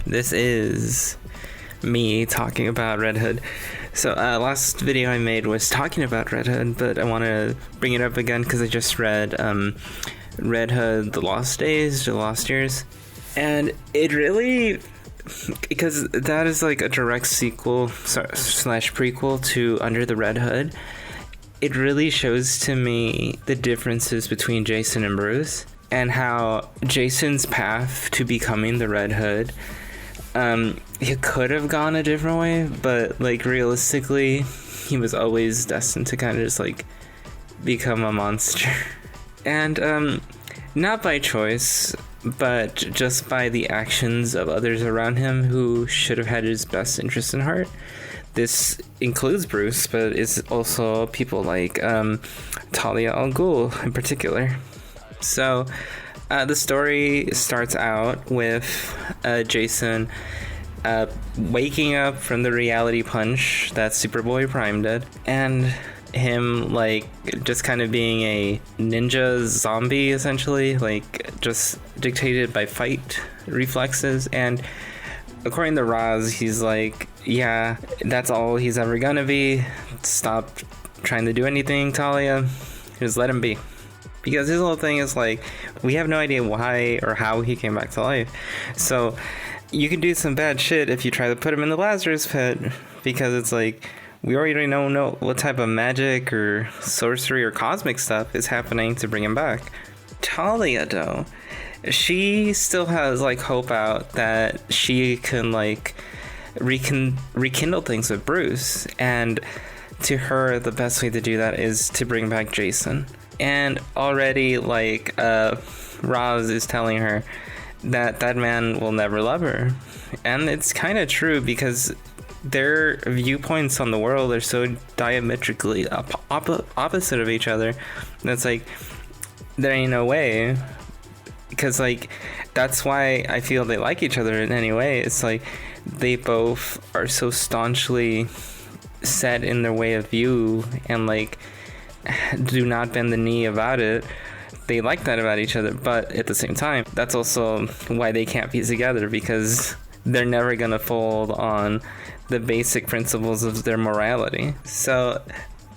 This is me talking about Red Hood. So last video I made was talking about Red Hood, but I want to bring it up again because I just read Red Hood, The Lost Days, The Lost Years, and it really, because that is like a direct sequel slash prequel to Under the Red Hood, it really shows to me the differences between Jason and Bruce, and how Jason's path to becoming the Red Hood, he could have gone a different way, but like realistically, he was always destined to kind of just like become a monster. And not by choice, but just by the actions of others around him who should have had his best interest in heart. This includes Bruce, but it's also people like Talia al Ghul in particular. So the story starts out with Jason waking up from the reality punch that Superboy Prime did, and him like just kind of being a ninja zombie, essentially, like just dictated by fight reflexes. And according to Roz, he's like, yeah, that's all he's ever gonna be. Stop trying to do anything, Talia. Just let him be. Because his whole thing is like, we have no idea why or how he came back to life. So you can do some bad shit if you try to put him in the Lazarus pit, because it's like, we already know what type of magic or sorcery or cosmic stuff is happening to bring him back. Talia, though, she still has like hope out that she can like rekindle things with Bruce, and to her the best way to do that is to bring back Jason. And already like Roz is telling her that man will never love her, and it's kind of true, because their viewpoints on the world are so diametrically opposite of each other. That's like, there ain't no way. Because like, that's why I feel they like each other in any way. It's like they both are so staunchly set in their way of view, and like do not bend the knee about it. They like that about each other, but at the same time, that's also why they can't be together, because they're never gonna fold on the basic principles of their morality. So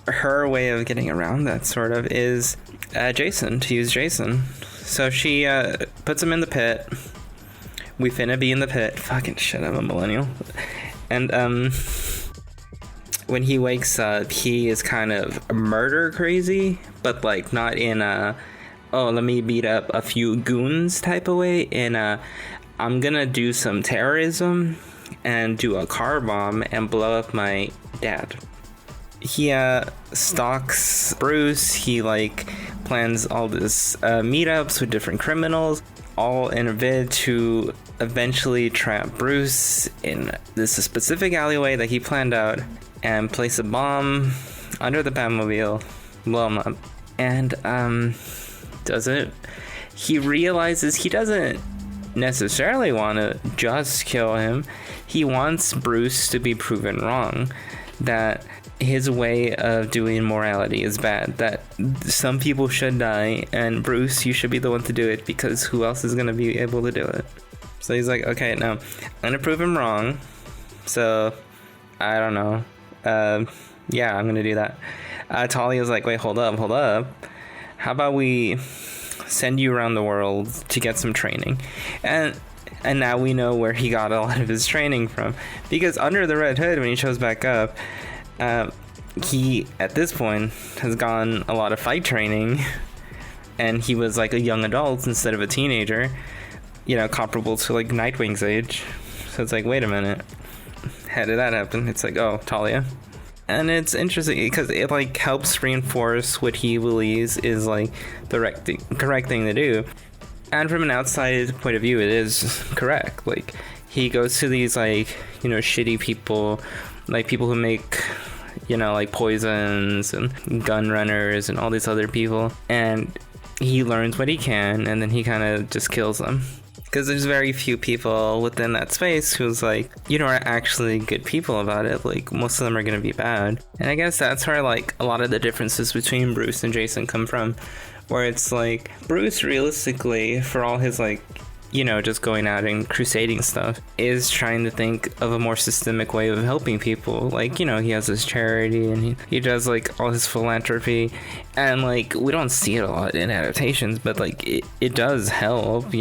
her way of getting around that sort of is to use Jason. So she puts him in the pit. We finna be in the pit. Fucking shit, I'm a millennial. And when he wakes up, he is kind of murder crazy, but like not in a, oh, let me beat up a few goons type of way. In a, I'm gonna do some terrorism and do a car bomb and blow up my dad. He stalks Bruce. He like plans all this meetups with different criminals, all in a bid to eventually trap Bruce in this specific alleyway that he planned out, and place a bomb under the Batmobile, blow him up. And he realizes he doesn't necessarily want to just kill him. He wants Bruce to be proven wrong, that his way of doing morality is bad, that some people should die, and Bruce, you should be the one to do it, because who else is going to be able to do it? So he's like, okay, no, I'm going to prove him wrong. So I don't know. Yeah, I'm going to do that. Talia's like, wait, hold up. How about we send you around the world to get some training? And now we know where he got a lot of his training from, because under the Red Hood, when he shows back up, he at this point has gone a lot of fight training, and he was like a young adult instead of a teenager, you know, comparable to like Nightwing's age. So it's like, wait a minute, how did that happen? It's like, oh, Talia. And it's interesting because it like helps reinforce what he believes is like the correct thing to do. And from an outside point of view, it is correct. Like, he goes to these like, you know, shitty people, like people who make, you know, like poisons and gun runners and all these other people, and he learns what he can, and then he kind of just kills them. Because there's very few people within that space who's like, you know, are actually good people about it. Like, most of them are going to be bad. And I guess that's where like a lot of the differences between Bruce and Jason come from, where it's like Bruce, realistically, for all his like just going out and crusading stuff, is trying to think of a more systemic way of helping people. Like, he has his charity and he does like all his philanthropy, and like we don't see it a lot in adaptations, but like it does help.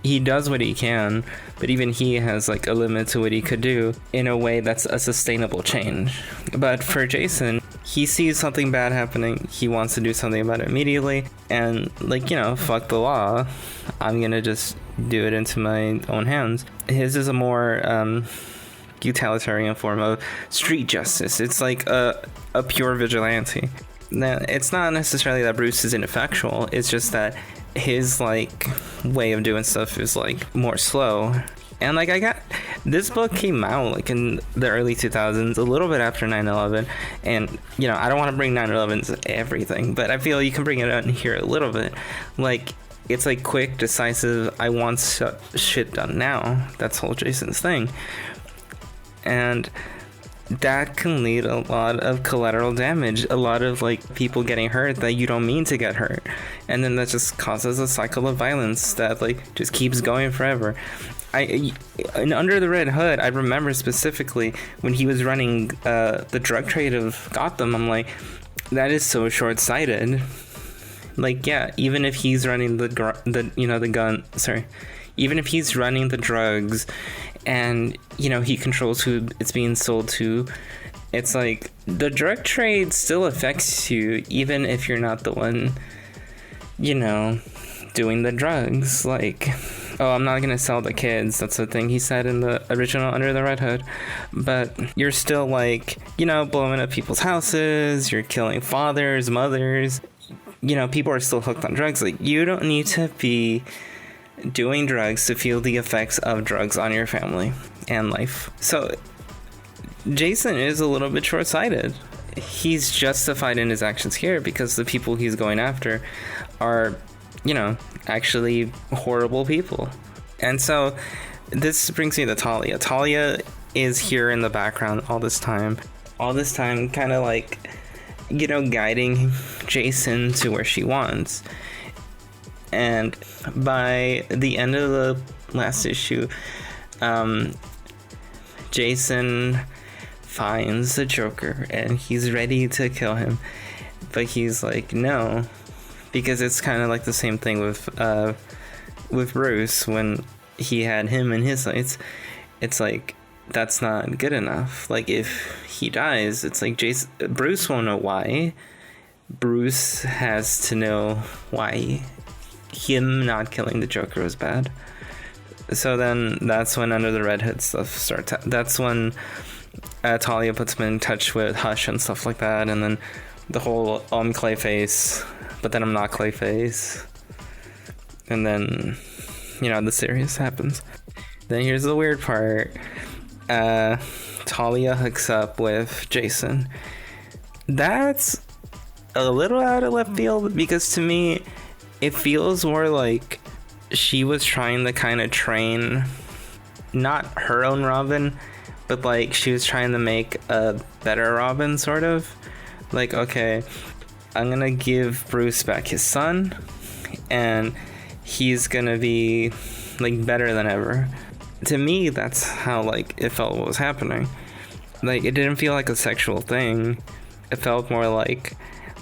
He does what he can, but even he has like a limit to what he could do in a way that's a sustainable change. But for Jason, he sees something bad happening, he wants to do something about it immediately, and like, fuck the law, I'm gonna just do it into my own hands. His is a more utilitarian form of street justice. It's like a pure vigilante. Now, it's not necessarily that Bruce is ineffectual, it's just that his like way of doing stuff is like more slow. And like this book came out like in the early 2000s, a little bit after 9/11, and I don't want to bring 9/11 to everything, but I feel you can bring it out in here a little bit. Like, it's like quick, decisive, I want shit done now. That's whole Jason's thing, and that can lead a lot of collateral damage, a lot of like people getting hurt that you don't mean to get hurt, and then that just causes a cycle of violence that like just keeps going forever. And Under the Red Hood, I remember specifically when he was running the drug trade of Gotham, I'm like, that is so short-sighted. Like, yeah, even if he's running even if he's running the drugs and he controls who it's being sold to, it's like the drug trade still affects you even if you're not the one doing the drugs. Like, oh, I'm not gonna sell the kids, that's the thing he said in the original Under the Red Hood, but you're still like blowing up people's houses, you're killing fathers, mothers, people are still hooked on drugs. Like, you don't need to be doing drugs to feel the effects of drugs on your family and life. So Jason is a little bit short-sighted. He's justified in his actions here because the people he's going after are actually horrible people. And so this brings me to Talia. Talia is here in the background all this time kind of like guiding Jason to where she wants. And by the end of the last issue, Jason finds the Joker and he's ready to kill him, but he's like, no, because it's kind of like the same thing with Bruce when he had him in his sights. It's like, that's not good enough. Like, if he dies, it's like Bruce won't know why. Bruce has to know why him not killing the Joker was bad. So then that's when Under the Red Hood stuff starts. That's when Talia puts him in touch with Hush and stuff like that, and then the whole I'm Clayface, but then I'm not Clayface, and then the series happens. Then here's the weird part. Talia hooks up with Jason. That's a little out of left field, because to me it feels more like she was trying to kind of train not her own Robin, but like she was trying to make a better Robin, sort of. Like, okay, I'm gonna give Bruce back his son and he's gonna be like better than ever. To me, that's how like it felt what was happening. Like, it didn't feel like a sexual thing. It felt more like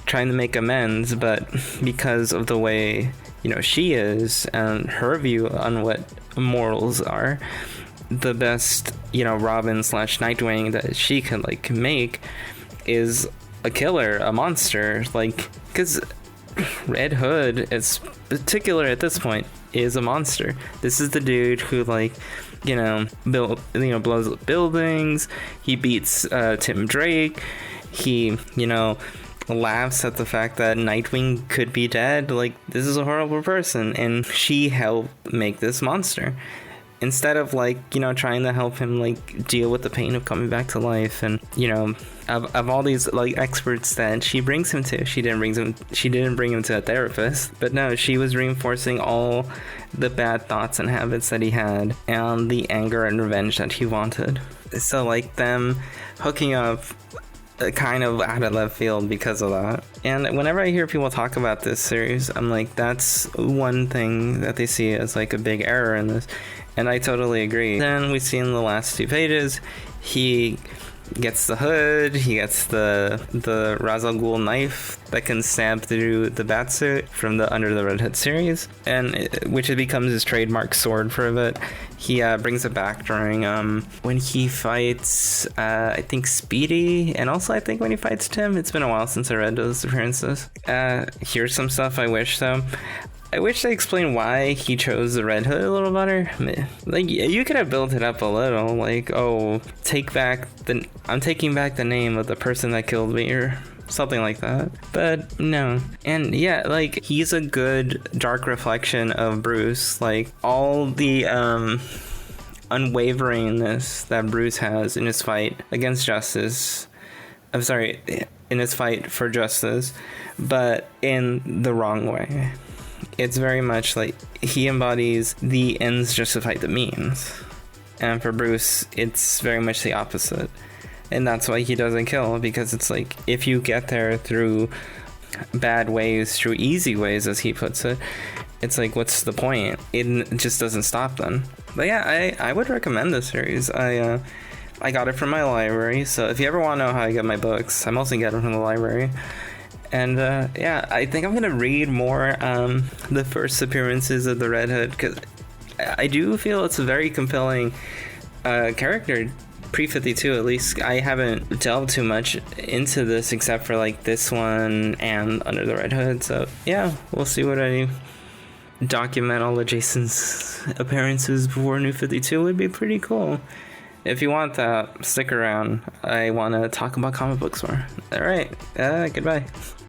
trying to make amends, but because of the way she is and her view on what morals are, the best Robin / Nightwing that she can like make is a killer, a monster. Like, because Red Hood, it's particular at this point, is a monster. This is the dude who like blows up buildings. He beats Tim Drake. He laughs at the fact that Nightwing could be dead. Like, this is a horrible person, and she helped make this monster instead of like trying to help him like deal with the pain of coming back to life. And of all these like experts that she brings him to, she didn't bring him to a therapist, but no, she was reinforcing all the bad thoughts and habits that he had and the anger and revenge that he wanted. So like them hooking up kind of out of left field because of that. And whenever I hear people talk about this series, I'm like, that's one thing that they see as like a big error in this, and I totally agree. Then we see in the last 2 pages, he gets the hood, he gets the Ra's al Ghul knife that can stab through the batsuit from the Under the Red Hood series, and which it becomes his trademark sword for a bit. He brings it back during when he fights I think Speedy, and also I think when he fights Tim. It's been a while since I read those appearances. Here's some stuff I wish though. I wish they explained why he chose the Red Hood a little better. Like, you could have built it up a little, like, oh, I'm taking back the name of the person that killed me, or something like that. But no. And yeah, like, he's a good dark reflection of Bruce. Like, all the unwaveringness that Bruce has in his fight against justice. I'm sorry, in his fight for justice, but in the wrong way. It's very much like he embodies the ends justify the means. And for Bruce, it's very much the opposite. And that's why he doesn't kill, because it's like, if you get there through bad ways, through easy ways, as he puts it, it's like, what's the point? It just doesn't stop then. But yeah, I would recommend this series. I got it from my library, so if you ever want to know how I get my books, I mostly get them from the library. And yeah, I think I'm gonna read more the first appearances of the Red Hood, because I do feel it's a very compelling character. Pre-52, at least. I haven't delved too much into this except for like this one and Under the Red Hood. So yeah, we'll see what I document all of Jason's appearances before New 52 would be pretty cool. If you want that, stick around. I want to talk about comic books more. All right, goodbye.